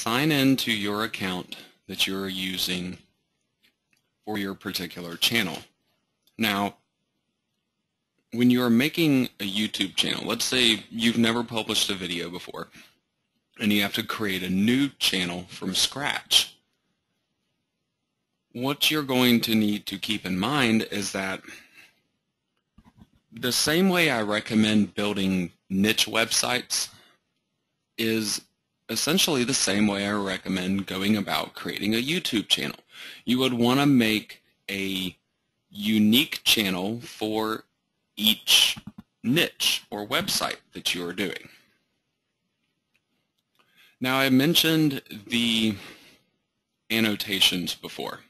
sign in to your account that you're using for your particular channel. Now, when you're making a YouTube channel, let's say you've never published a video before and you have to create a new channel from scratch. What you're going to need to keep in mind is that the same way I recommend building niche websites is essentially the same way I recommend going about creating a YouTube channel. You would want to make a unique channel for each niche or website that you are doing. Now, I mentioned the annotations before.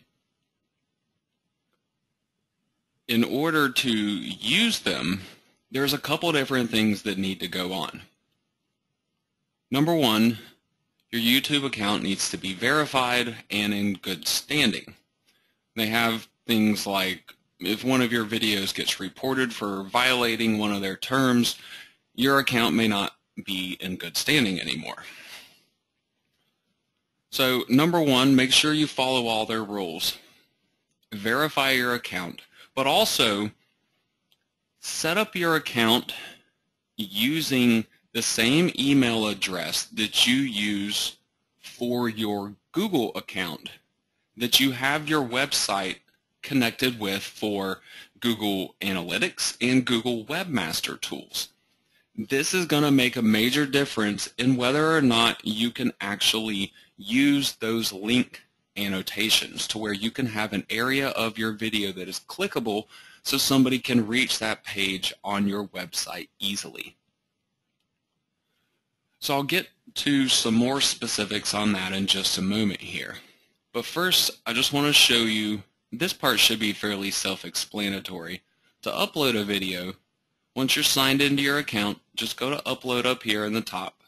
In order to use them, there's a couple different things that need to go on. Number one, your YouTube account needs to be verified and in good standing. They have things like if one of your videos gets reported for violating one of their terms, your account may not be in good standing anymore. So number one, make sure you follow all their rules. Verify your account, but also set up your account using the same email address that you use for your Google account that you have your website connected with for Google Analytics and Google Webmaster Tools. This is going to make a major difference in whether or not you can actually use those link annotations to where you can have an area of your video that is clickable so somebody can reach that page on your website easily. So I'll get to some more specifics on that in just a moment here. But first, I just want to show you, this part should be fairly self-explanatory. To upload a video, once you're signed into your account, just go to Upload up here in the top.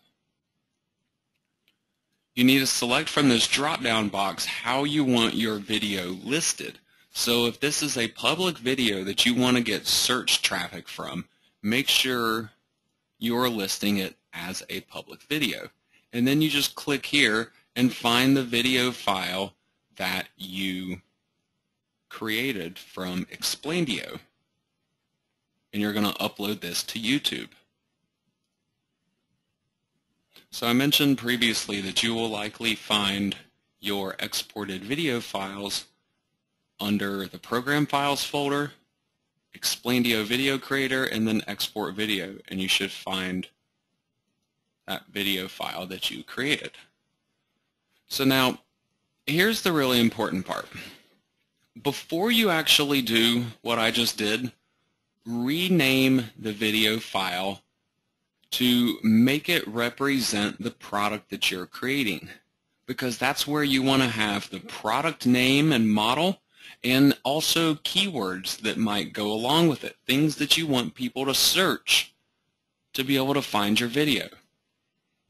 You need to select from this drop-down box how you want your video listed. So if this is a public video that you want to get search traffic from, make sure you're listing it as a public video. And then you just click here and find the video file that you created from Explaindio. And you're going to upload this to YouTube. So I mentioned previously that you will likely find your exported video files under the Program Files folder, Explaindio Video Creator, and then Export Video, and you should find that video file that you created. So now, here's the really important part. Before you actually do what I just did, rename the video file to make it represent the product that you're creating, because that's where you want to have the product name and model and also keywords that might go along with it, things that you want people to search to be able to find your video.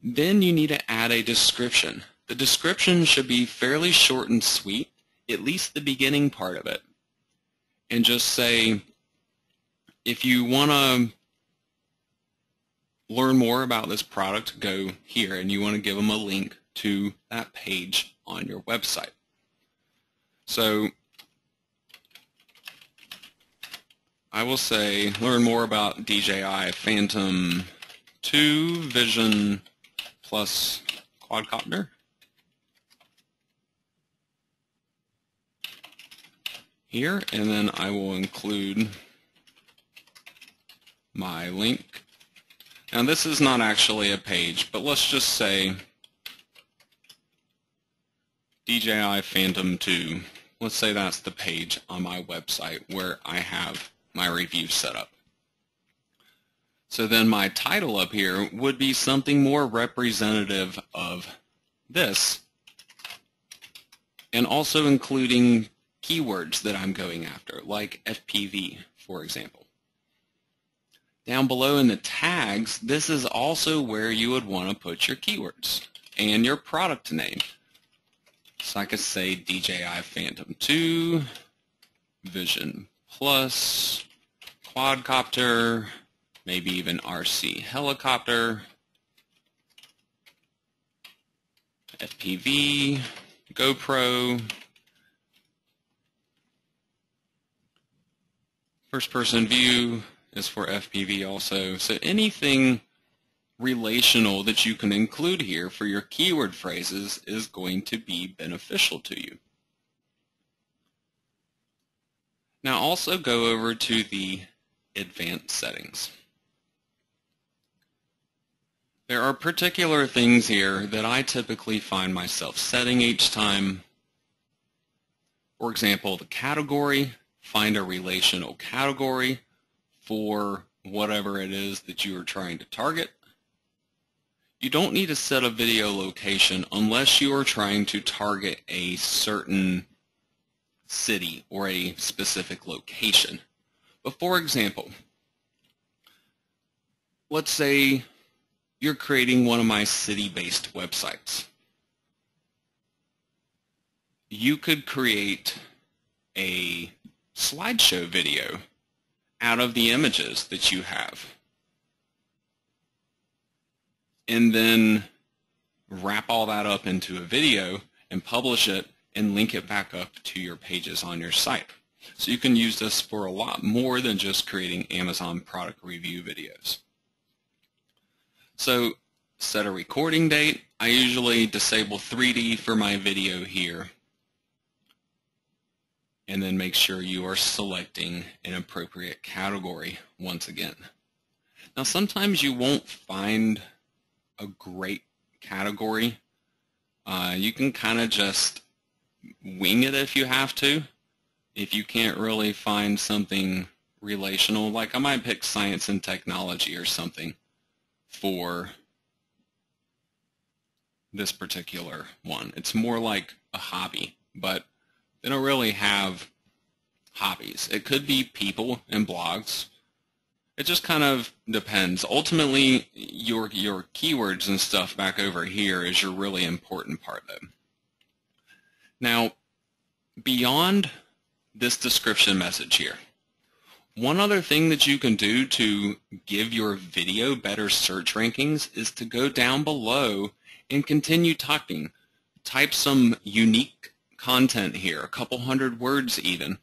Then you need to add a description. The description should be fairly short and sweet, at least the beginning part of it, and just say, if you want to learn more about this product, go here, and you want to give them a link to that page on your website. So I will say, learn more about DJI Phantom 2 Vision Plus quadcopter. Here, and then I will include my link. Now this is not actually a page, but let's just say DJI Phantom 2. Let's say that's the page on my website where I have my review set up. So then my title up here would be something more representative of this, and also including keywords that I'm going after, like FPV, for example. Down below in the tags, this is also where you would want to put your keywords and your product name. So I could say DJI Phantom 2, Vision Plus, quadcopter, maybe even RC helicopter, FPV, GoPro, first person view is for FPV also. So anything relational that you can include here for your keyword phrases is going to be beneficial to you. Now also go over to the advanced settings. There are particular things here that I typically find myself setting each time. For example, the category, find a relational category for whatever it is that you are trying to target. You don't need to set a video location unless you are trying to target a certain city or a specific location. But for example, let's say you're creating one of my city-based websites. You could create a slideshow video out of the images that you have and then wrap all that up into a video and publish it and link it back up to your pages on your site. So you can use this for a lot more than just creating Amazon product review videos. So set a recording date. I usually disable 3D for my video here. And then make sure you are selecting an appropriate category once again. Now sometimes you won't find a great category. You can kind of just wing it if you have to. If you can't really find something relational, like I might pick science and technology or something for this particular one. It's more like a hobby, but they don't really have hobbies. It could be people and blogs. It just kind of depends. Ultimately, your keywords and stuff back over here is your really important part though. Now, beyond this description message here, one other thing that you can do to give your video better search rankings is to go down below and continue talking. Type some unique content here, a couple hundred words even,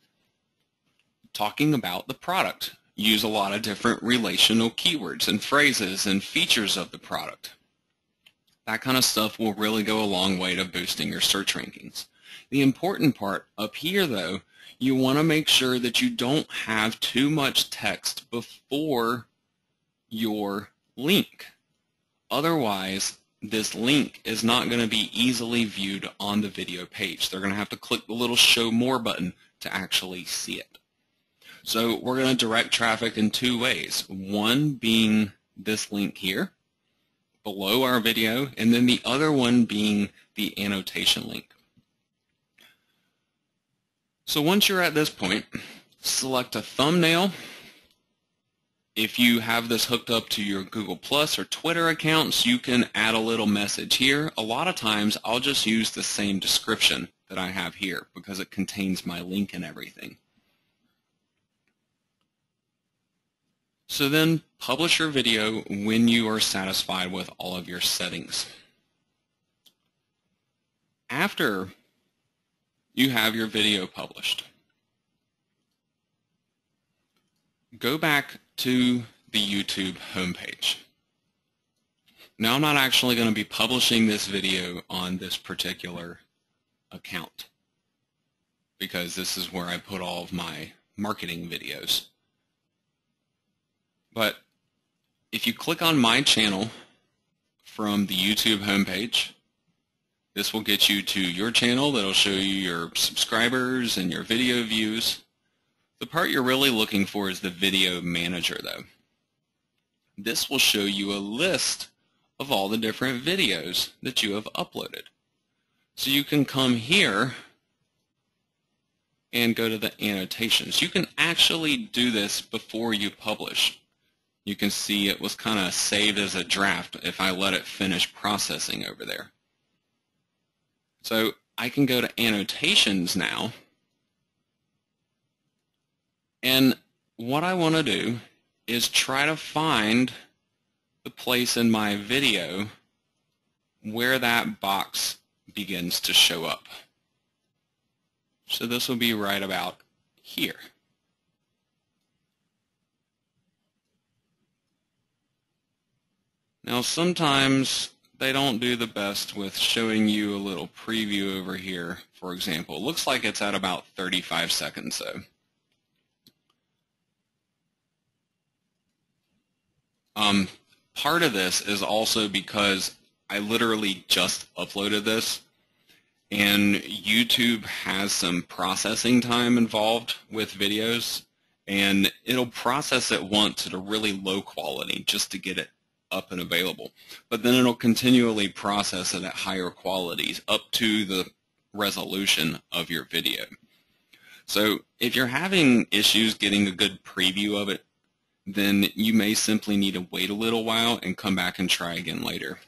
talking about the product. Use a lot of different relational keywords and phrases and features of the product. That kind of stuff will really go a long way to boosting your search rankings. The important part up here though, you want to make sure that you don't have too much text before your link. Otherwise, this link is not going to be easily viewed on the video page. They're going to have to click the little show more button to actually see it. So we're going to direct traffic in two ways. One being this link here below our video, and then the other one being the annotation link. So once you're at this point, select a thumbnail. If you have this hooked up to your Google Plus or Twitter accounts, you can add a little message here. A lot of times I'll just use the same description that I have here because it contains my link and everything. So then publish your video when you are satisfied with all of your settings. After you have your video published, go back to the YouTube homepage. Now I'm not actually going to be publishing this video on this particular account because this is where I put all of my marketing videos. But if you click on my channel from the YouTube homepage, this will get you to your channel. That'll show you your subscribers and your video views. The part you're really looking for is the video manager though. This will show you a list of all the different videos that you have uploaded. So you can come here and go to the annotations. You can actually do this before you publish. You can see it was kind of saved as a draft if I let it finish processing over there. So I can go to annotations now, and what I want to do is try to find the place in my video where that box begins to show up. So this will be right about here. Now sometimes they don't do the best with showing you a little preview over here, for example. It looks like it's at about 35 seconds though. Part of this is also because I literally just uploaded this, and YouTube has some processing time involved with videos, and it'll process it once at a really low quality just to get it up and available. But then it'll continually process it at higher qualities up to the resolution of your video. So if you're having issues getting a good preview of it, then you may simply need to wait a little while and come back and try again later.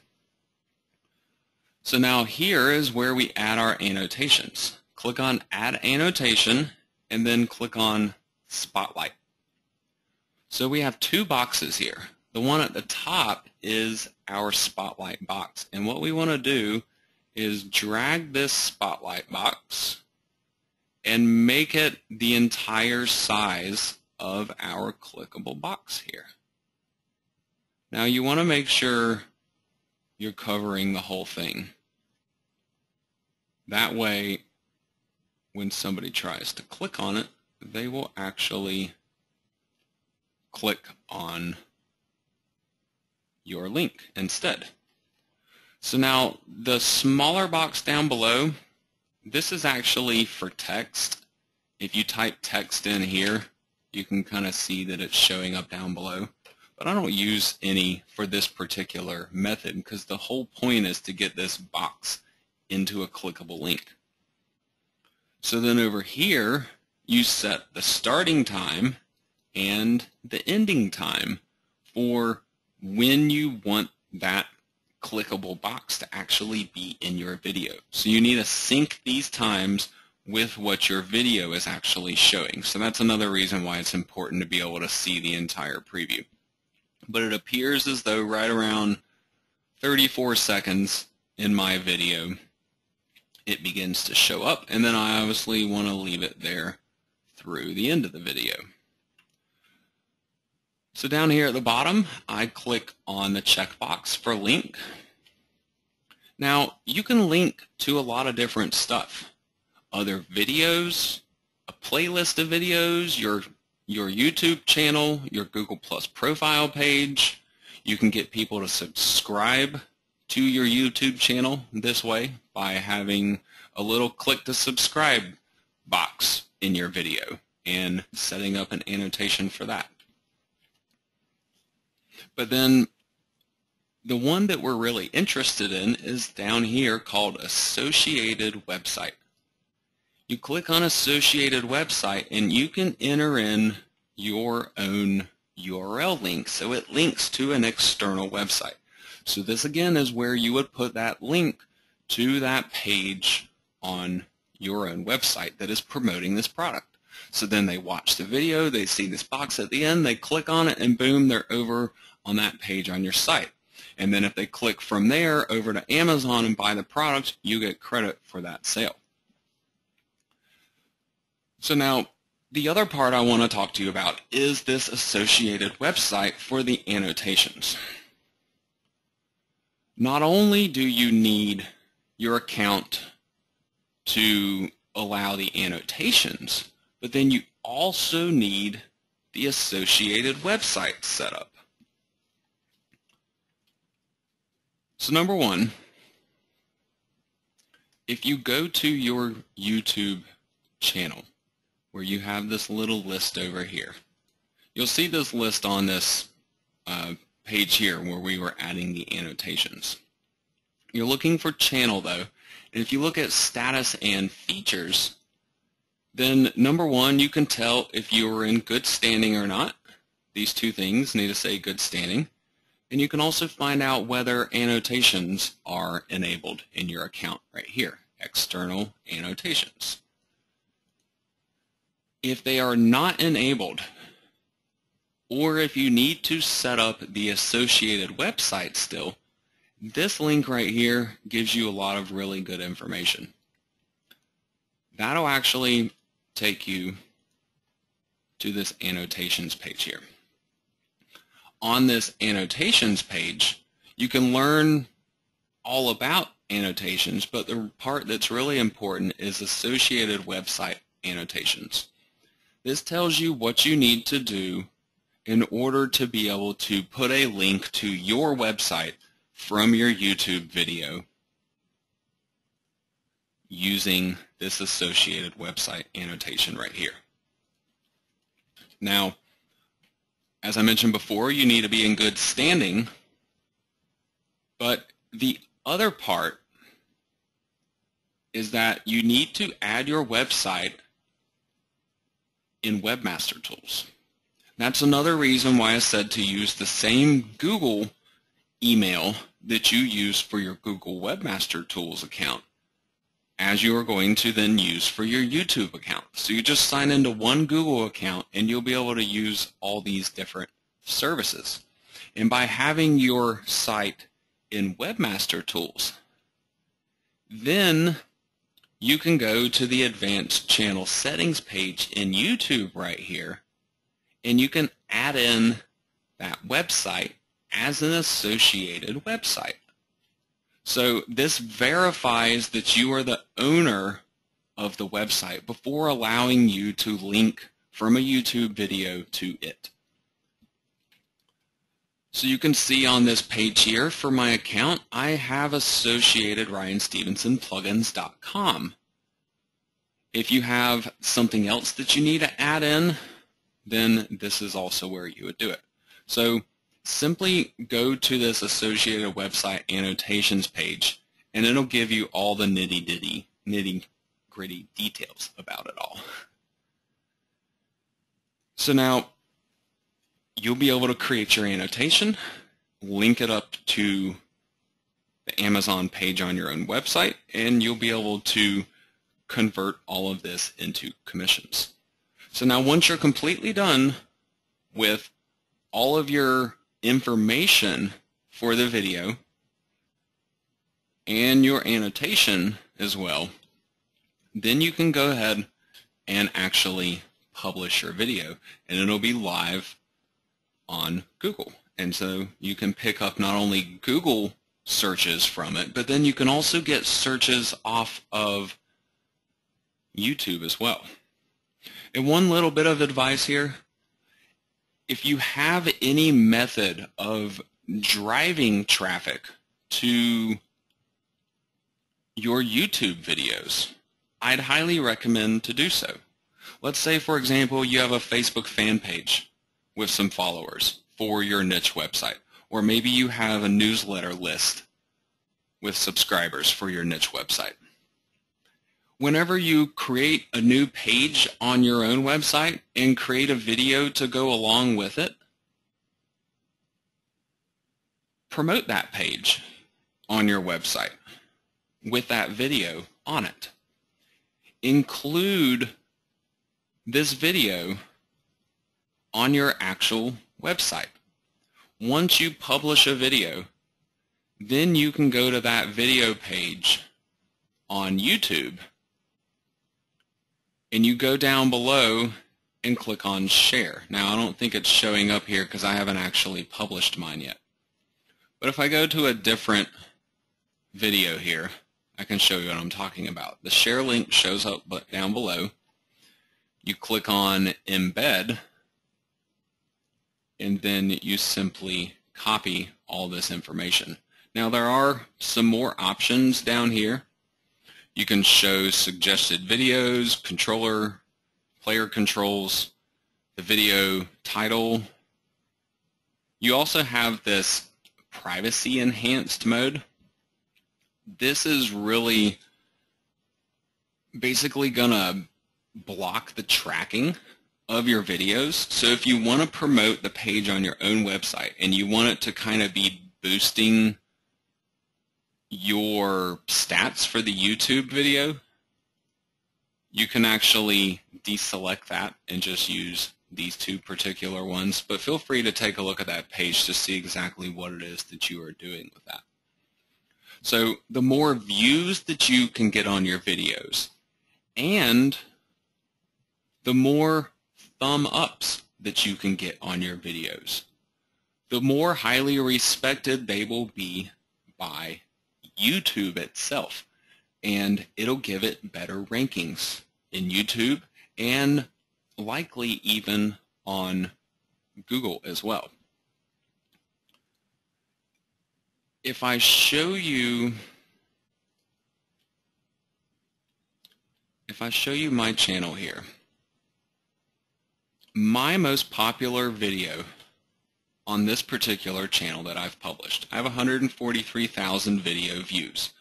So now here is where we add our annotations. Click on Add Annotation and then click on Spotlight. So we have two boxes here. The one at the top is our Spotlight box, and what we want to do is drag this Spotlight box and make it the entire size of our clickable box here. Now you want to make sure you're covering the whole thing. That way, when somebody tries to click on it, they will actually click on your link instead. So now the smaller box down below, this is actually for text. If you type text in here, you can kind of see that it's showing up down below. But I don't use any for this particular method because the whole point is to get this box into a clickable link. So then over here, you set the starting time and the ending time for when you want that clickable box to actually be in your video. So you need to sync these times with what your video is actually showing. So that's another reason why it's important to be able to see the entire preview. But it appears as though right around 34 seconds in my video it begins to show up, and then I obviously want to leave it there through the end of the video. So down here at the bottom, I click on the checkbox for link. Now you can link to a lot of different stuff. Other videos, a playlist of videos, your YouTube channel, your Google Plus profile page. You can get people to subscribe to your YouTube channel this way by having a little click to subscribe box in your video and setting up an annotation for that. But then the one that we're really interested in is down here called Associated Website. You click on Associated Website and you can enter in your own URL link, so it links to an external website. So this again is where you would put that link to that page on your own website that is promoting this product. So then they watch the video, they see this box at the end, they click on it, and boom, they're over on that page on your site. And then if they click from there over to Amazon and buy the product, you get credit for that sale. So now, the other part I want to talk to you about is this associated website for the annotations. Not only do you need your account to allow the annotations, but then you also need the associated website set up. So number one, if you go to your YouTube channel, where you have this little list over here, you'll see this list on this page here where we were adding the annotations. You're looking for channel though, and if you look at status and features, then number one, you can tell if you are in good standing or not. These two things need to say good standing. And you can also find out whether annotations are enabled in your account right here, external annotations. If they are not enabled, or if you need to set up the associated website still, This link right here gives you a lot of really good information. That'll actually take you to this annotations page here. On this annotations page, you can learn all about annotations, but the part that's really important is associated website annotations. This tells you what you need to do in order to be able to put a link to your website from your YouTube video using this associated website annotation right here. Now, as I mentioned before, you need to be in good standing, but the other part is that you need to add your website in Webmaster Tools. That's another reason why I said to use the same Google email that you use for your Google Webmaster Tools account as you are going to then use for your YouTube account. So you just sign into one Google account and you'll be able to use all these different services. And by having your site in Webmaster Tools, then you can go to the Advanced Channel Settings page in YouTube right here, and you can add in that website as an associated website. So this verifies that you are the owner of the website before allowing you to link from a YouTube video to it. So you can see on this page here for my account, I have associated RyanStevensonPlugins.com. If you have something else that you need to add in, then this is also where you would do it. So simply go to this associated website annotations page, and it'll give you all the nitty-gritty details about it all. So now you'll be able to create your annotation, link it up to the Amazon page on your own website, and you'll be able to convert all of this into commissions. So now once you're completely done with all of your information for the video and your annotation as well, then you can go ahead and actually publish your video, and it'll be live on Google. And so you can pick up not only Google searches from it, but then you can also get searches off of YouTube as well. And one little bit of advice here: if you have any method of driving traffic to your YouTube videos, I'd highly recommend to do so. Let's say, for example, you have a Facebook fan page with some followers for your niche website, or maybe you have a newsletter list with subscribers for your niche website. Whenever you create a new page on your own website and create a video to go along with it, promote that page on your website with that video on it. Include this video on your actual website. Once you publish a video, then you can go to that video page on YouTube, and you go down below and click on share. Now, I don't think it's showing up here because I haven't actually published mine yet. But if I go to a different video here, I can show you what I'm talking about. The share link shows up down below. You click on embed, and then you simply copy all this information. Now, there are some more options down here. You can show suggested videos, controller, player controls, the video title. You also have this privacy enhanced mode. This is really basically gonna block the tracking of your videos. So if you want to promote the page on your own website and you want it to kind of be boosting your stats for the YouTube video, you can actually deselect that and just use these two particular ones. But feel free to take a look at that page to see exactly what it is that you are doing with that. So the more views that you can get on your videos, and the more thumb ups that you can get on your videos, the more highly respected they will be by YouTube itself. And it'll give it better rankings in YouTube and likely even on Google as well. If I show you my channel here, my most popular video on this particular channel that I've published, I have 143,000 video views.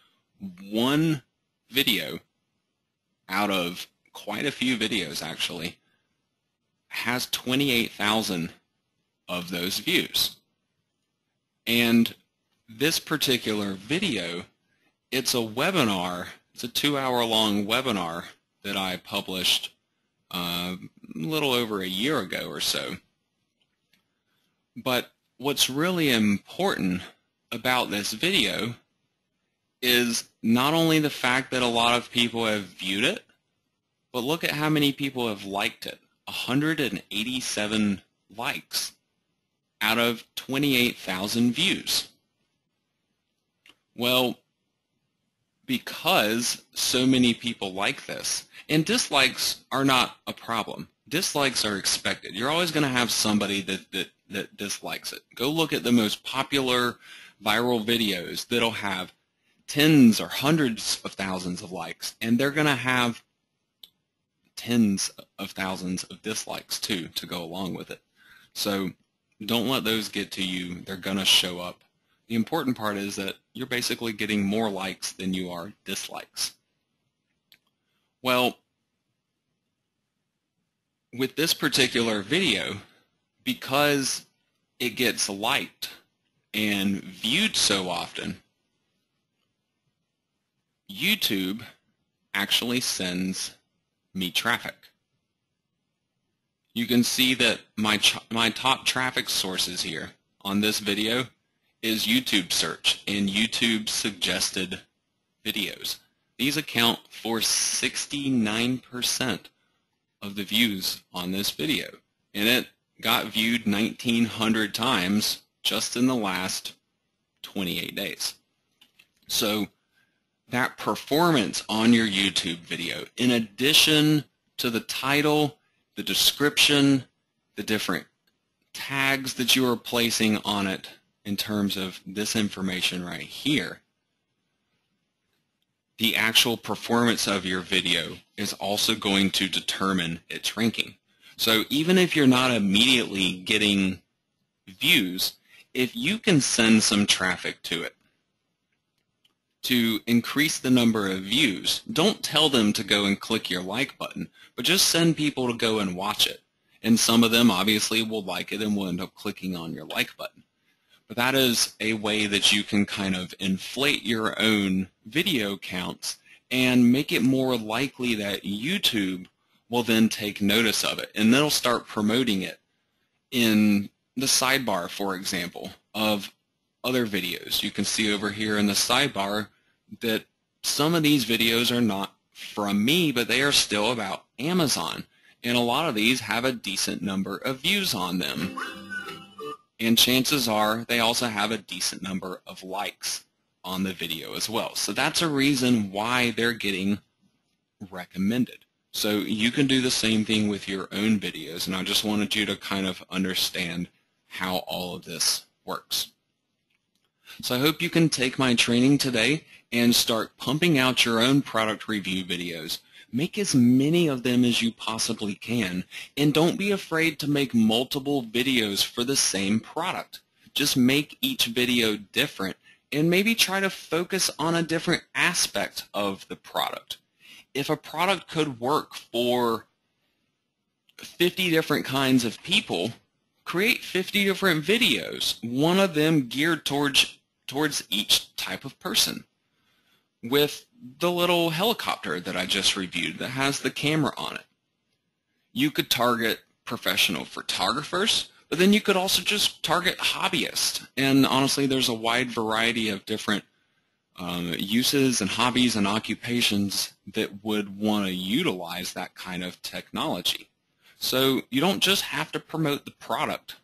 One video out of quite a few videos actually has 28,000 of those views. And this particular video, it's a webinar, it's a 2-hour-long webinar that I published a little over a year ago or so. But what's really important about this video is not only the fact that a lot of people have viewed it, but look at how many people have liked it. 187 likes out of 28,000 views. Well, because so many people like this, and dislikes are not a problem. Dislikes are expected. You're always going to have somebody that dislikes it. Go look at the most popular viral videos that'll have tens or hundreds of thousands of likes, and they're going to have tens of thousands of dislikes too to go along with it. So don't let those get to you. They're going to show up. The important part is that you're basically getting more likes than you are dislikes. Well, with this particular video, because it gets liked and viewed so often, YouTube actually sends me traffic. You can see that my top traffic sources here on this video is YouTube search and YouTube suggested videos. These account for 69% of the views on this video, and it got viewed 1,900 times just in the last 28 days. So that performance on your YouTube video, in addition to the title, the description, the different tags that you are placing on it in terms of this information right here, the actual performance of your video is also going to determine its ranking. So even if you're not immediately getting views, if you can send some traffic to it to increase the number of views, don't tell them to go and click your like button, but just send people to go and watch it. And some of them obviously will like it and will end up clicking on your like button. But that is a way that you can kind of inflate your own video counts and make it more likely that YouTube will then take notice of it, and they'll start promoting it in the sidebar, for example, of other videos. You can see over here in the sidebar that some of these videos are not from me, but they are still about Amazon, and a lot of these have a decent number of views on them. And chances are they also have a decent number of likes on the video as well. So that's a reason why they're getting recommended. So you can do the same thing with your own videos, and I just wanted you to kind of understand how all of this works. So I hope you can take my training today and start pumping out your own product review videos. Make as many of them as you possibly can, and don't be afraid to make multiple videos for the same product. Just make each video different and maybe try to focus on a different aspect of the product. If a product could work for 50 different kinds of people, create 50 different videos, one of them geared towards each type of person. With the little helicopter that I just reviewed that has the camera on it, you could target professional photographers, but then you could also just target hobbyists. And honestly, there's a wide variety of different uses and hobbies and occupations that would want to utilize that kind of technology. So you don't just have to promote the product.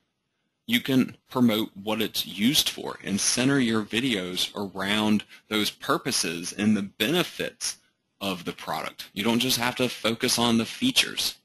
You can promote what it's used for and center your videos around those purposes and the benefits of the product. You don't just have to focus on the features.